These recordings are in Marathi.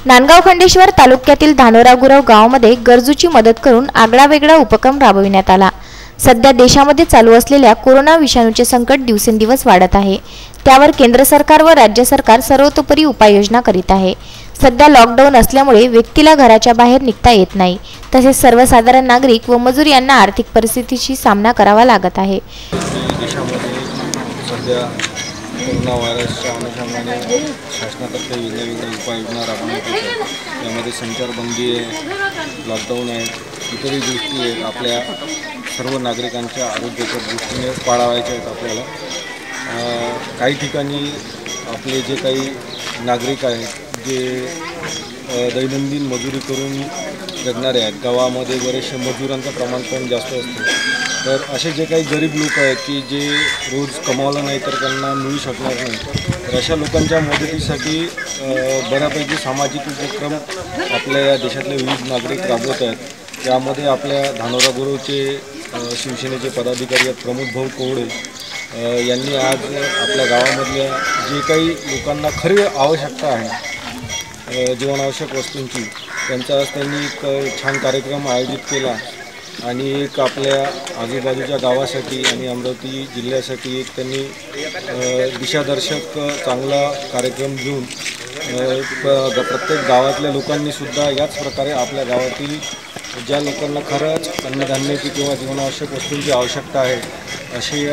नांदगाव खंडेश्वर तालुक्यातील धानोरा गुरव गावामध्ये गरजूची मदत करून आगळावेगळा उपक्रम राबविण्यात आला। सध्या देशामध्ये चालू असलेल्या कोरोना विषाणूचे संकट दिवसेंदिवस वाढत आहे। त्यावर केंद्र सरकार व राज्य सरकार सर्वतोपरी उपाययोजना करीत आहे। सध्या लॉकडाऊन असल्यामुळे व्यक्तीला घराच्या बाहेर निघता येत नाही, तसेच सर्वसाधारण नागरिक व मजूर यांना आर्थिक परिस्थितीशी सामना करावा लागत आहे। कोरोना व्हायरसच्या अनुषंगाने शासनातर्फे वेगवेगळ्या उपाययोजना राबवण्यात येतात। त्यामध्ये संचारबंदी आहे, लॉकडाऊन आहे, इतरही गोष्टी आहेत। आपल्या सर्व नागरिकांच्या आरोग्याच्या दृष्टीने पाळावायच्या आहेत। आपल्याला काही ठिकाणी आपले जे काही नागरिक आहेत जे दैनंदिन मजुरी करून जगणारे आहेत, गावामध्ये बरेचसे मजुरांचं प्रमाण पण जास्त असतं। तर असे जे काही गरीब लोक आहेत की जे रोज कमावलं नाही तर त्यांना मिळू शकणार नाही, तर अशा लोकांच्या मदतीसाठी बऱ्यापैकी सामाजिक उपक्रम आपल्या या देशातले विविध नागरिक राबवत आहेत। त्यामध्ये आपल्या धानोरा गुरवचे शिवसेनेचे पदाधिकारी आहेत प्रमोद भाऊ कोवडे यांनी आज आपल्या गावामधल्या जे काही लोकांना खरी आवश्यकता आहे जीवनावश्यक वस्तूंची, त्यांचा आज त्यांनी एक छान कार्यक्रम आयोजित केला आणि एक आपल्या आजूबाजूच्या गावासाठी आणि अमरावती जिल्ह्यासाठी एक त्यांनी दिशादर्शक चांगला कार्यक्रम घेऊन प्रत्येक गावातल्या लोकांनीसुद्धा याच प्रकारे आपल्या गावातील ज्या लोकांना खरंच अन्नधान्याची किंवा जीवनावश्यक वस्तूंची आवश्यकता आहे अशी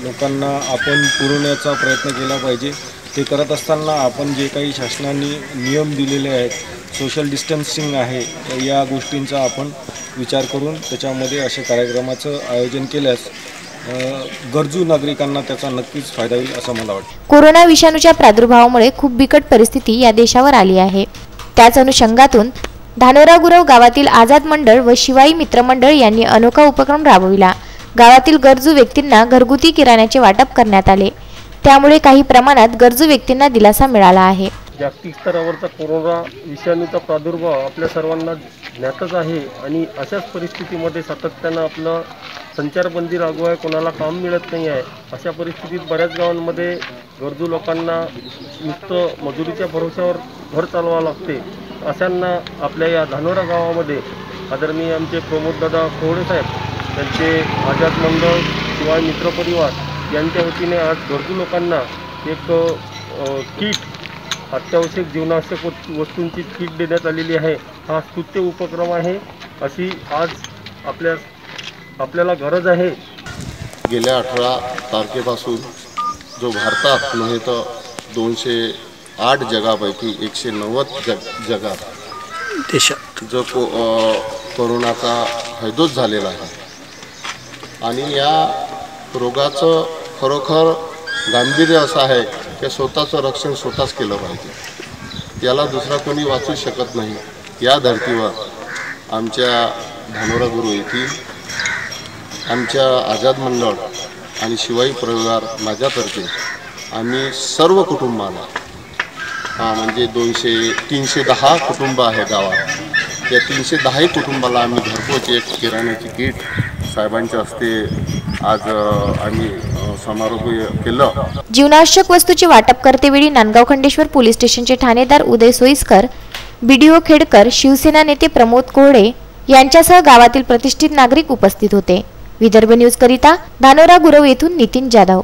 लोकांना आपण पुरवण्याचा प्रयत्न केला पाहिजे। ते करत असताना आपण जे काही शासनाने नियम दिलेले आहेत, सोशल डिस्टन्सिंग आहे, तर या गोष्टींचा आपण विचार करून त्याच्यामध्ये अशा कार्यक्रमाचं आयोजन केल्यास गरजू नागरिकांना त्याचा नक्कीच फायदा होईल असं मला वाटतं। कोरोना विषाणूच्या प्रादुर्भावामुळे खूप बिकट परिस्थिती या देशावर आली आहे। त्याच अनुषंगातून धानोरा गुरव गावातील आझाद मंडळ व शिवाई मित्र मंडळ यांनी अनोखा उपक्रम राबविला। गावातील गरजू व्यक्तींना घरगुती किराण्याचे वाटप करण्यात आले, त्यामुळे काही प्रमाणात गरजू व्यक्तींना दिलासा मिळाला आहे। जागतिक स्तरावरचा कोरोना विषाणूचा प्रादुर्भाव आपल्या सर्वांना ज्ञातच आहे आणि अशाच परिस्थितीमध्ये सातत्यानं आपलं संचारबंदी लागू आहे, कोणाला काम मिळत नाही आहे। अशा परिस्थितीत बऱ्याच गावांमध्ये गरजू लोकांना नुसतं मजुरीच्या भरोश्यावर घर चालवावं लागते। अशांना आपल्या या धानोरा गावामध्ये आदरणीय आमचे प्रमोददादा कोवडे साहेब, त्यांचे आझाद मंडळ शिवाय मित्र परिवार यांच्या वतीने आज गरजू लोकांना एक किट, अत्यावश्यक जीवनावश्यक वस्तूंची किट देण्यात आलेली आहे। हा स्तुत्य उपक्रम आहे, अशी आज आपल्याला गरज आहे। गेल्या 18 तारखेपासून जो भारतात नव्हे तर 208 जगापैकी 190 जगात देशात जो कोरोनाचा हैदोस झालेला आहे आणि या रोगाचं खरोखर गांभीर्य असं आहे की स्वतःचं रक्षण स्वतःच केलं पाहिजे, याला दुसरा कोणी वाचू शकत नाही। या धर्तीवर आमच्या धानोरा गुरव येथील आमच्या आझाद मंडळ आणि शिवाई परिवार माझ्यातर्फे आम्ही सर्व कुटुंबाला म्हणजे 310 कुटुंब आहे गावात, त्या 310 कुटुंबाला आम्ही घरपोच एक किराण्याची किट साहेबांच्या हस्ते आज आम्ही समारोप केलं। जीवनावश्यक वस्तूची वाटप करतेवेळी नांदगाव खंडेश्वर पोलीस स्टेशनचे ठाणेदार उदय सोयीस्कर, बीडीओ खेडकर, शिवसेना नेते प्रमोद कोवडे यांच्यासह गावातील प्रतिष्ठित नागरिक उपस्थित होते। विदर्भ न्यूज करिता धानोरा गुरव येथून नितीन जाधव।